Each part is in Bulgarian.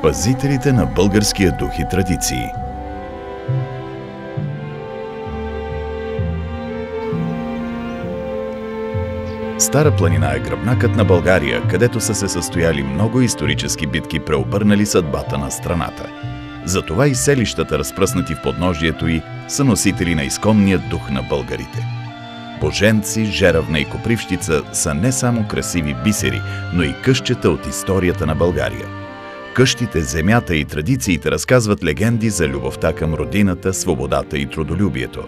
Пазителите на българския дух и традиции. Стара планина е гръбнакът на България, където са се състояли много исторически битки, преобърнали съдбата на страната. Затова и селищата, разпръснати в подножието й, са носители на изконния дух на българите. Боженци, Жеравна и Копривщица са не само красиви бисери, но и къщета от историята на България. Къщите, земята и традициите разказват легенди за любовта към родината, свободата и трудолюбието.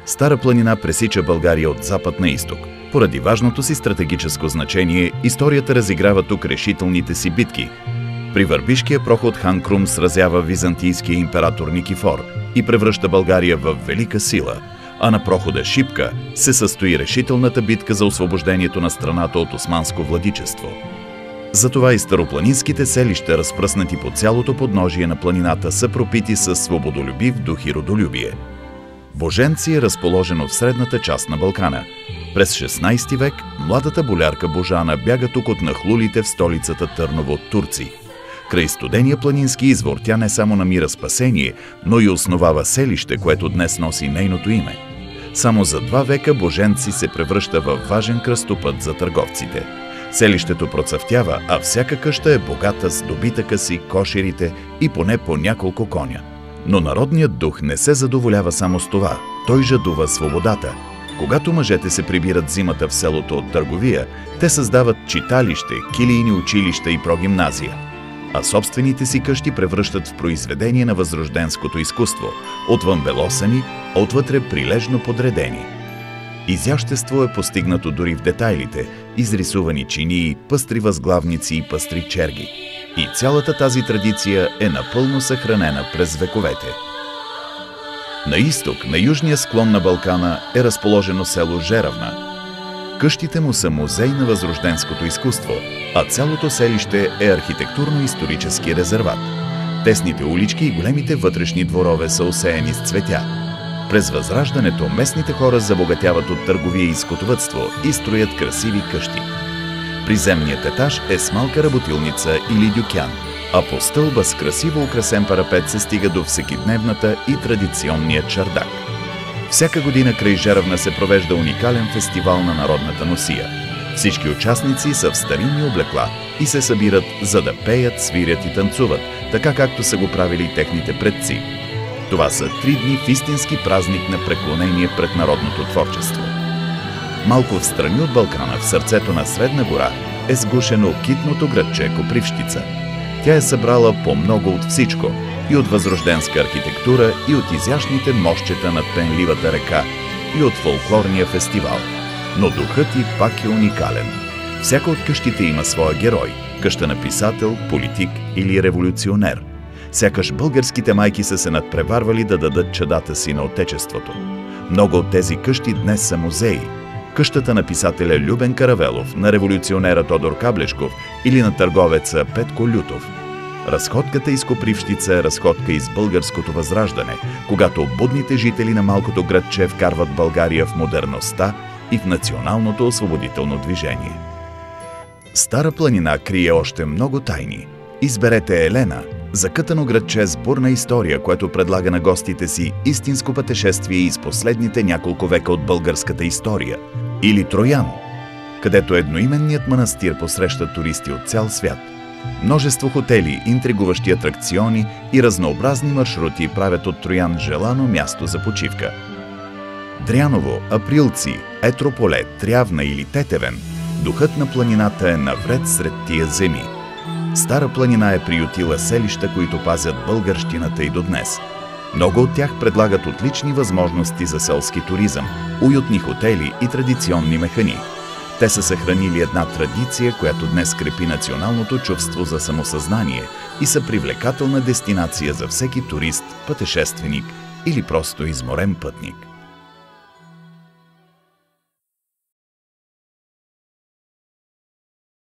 Стара планина пресича България от запад на изток. Поради важното си стратегическо значение, историята разиграва тук решителните си битки. При Върбишкия проход хан Крум сразява византийския император Никифор и превръща България в велика сила, а на прохода Шипка се състои решителната битка за освобождението на страната от османско владичество. Затова и старопланинските селища, разпръснати по цялото подножие на планината, са пропити със свободолюбив дух и родолюбие. Боженци е разположено в средната част на Балкана. През 16 век младата болярка Божана бяга тук от нахлулите в столицата Търново турци. Край студения планински извор тя не само намира спасение, но и основава селище, което днес носи нейното име. Само за 2 века Боженци се превръща в важен кръстопът за търговците. Селището процъфтява, а всяка къща е богата с добитъка си, кошерите и поне по няколко коня. Но народният дух не се задоволява само с това. Той жадува свободата. Когато мъжете се прибират зимата в селото от търговия, те създават читалище, килийни училища и прогимназия. А собствените си къщи превръщат в произведение на възрожденското изкуство, отвън белосани, отвътре прилежно подредени. Изящество е постигнато дори в детайлите, изрисувани чинии, пъстри възглавници и пъстри черги. И цялата тази традиция е напълно съхранена през вековете. На изток, на южния склон на Балкана, е разположено село Жеравна. Къщите му са музей на възрожденското изкуство, а цялото селище е архитектурно-исторически резерват. Тесните улички и големите вътрешни дворове са осеяни с цветя. През Възраждането местните хора забогатяват от търговия и скотовъдство и строят красиви къщи. Приземният етаж е с малка работилница или дюкян, а по стълба с красиво украсен парапет се стига до всекидневната и традиционния чардак. Всяка година край Жеравна се провежда уникален фестивал на народната носия. Всички участници са в старинни облекла и се събират, за да пеят, свирят и танцуват, така както са го правили техните предци. Това са 3 дни в истински празник на преклонение пред народното творчество. Малко встрани от Балкана, в сърцето на Средна гора, е сгушено китното градче Копривщица. Тя е събрала по много от всичко, и от възрожденска архитектура, и от изящните мостчета над пенливата река, и от фолклорния фестивал. Но духът й пак е уникален. Всяка от къщите има своя герой – къща на писател, политик или революционер. Сякаш българските майки са се надпреварвали да дадат чадата си на отечеството. Много от тези къщи днес са музеи. Къщата на писателя Любен Каравелов, на революционера Тодор Каблешков или на търговеца Петко Лютов. Разходката из Копривщица е разходка из българското възраждане, когато будните жители на малкото градче вкарват България в модерността и в националното освободително движение. Стара планина крие още много тайни. Изберете Елена, закътано градче с бурна история, което предлага на гостите си истинско пътешествие из последните няколко века от българската история. Или Троян, където едноименният манастир посреща туристи от цял свят. Множество хотели, интригуващи атракциони и разнообразни маршрути правят от Троян желано място за почивка. Дряново, Априлци, Етрополе, Трявна или Тетевен, духът на планината е навред сред тия земи. Стара планина е приютила селища, които пазят българщината и до днес. Много от тях предлагат отлични възможности за селски туризъм, уютни хотели и традиционни механи. Те са съхранили една традиция, която днес крепи националното чувство за самосъзнание и са привлекателна дестинация за всеки турист, пътешественик или просто изморен пътник.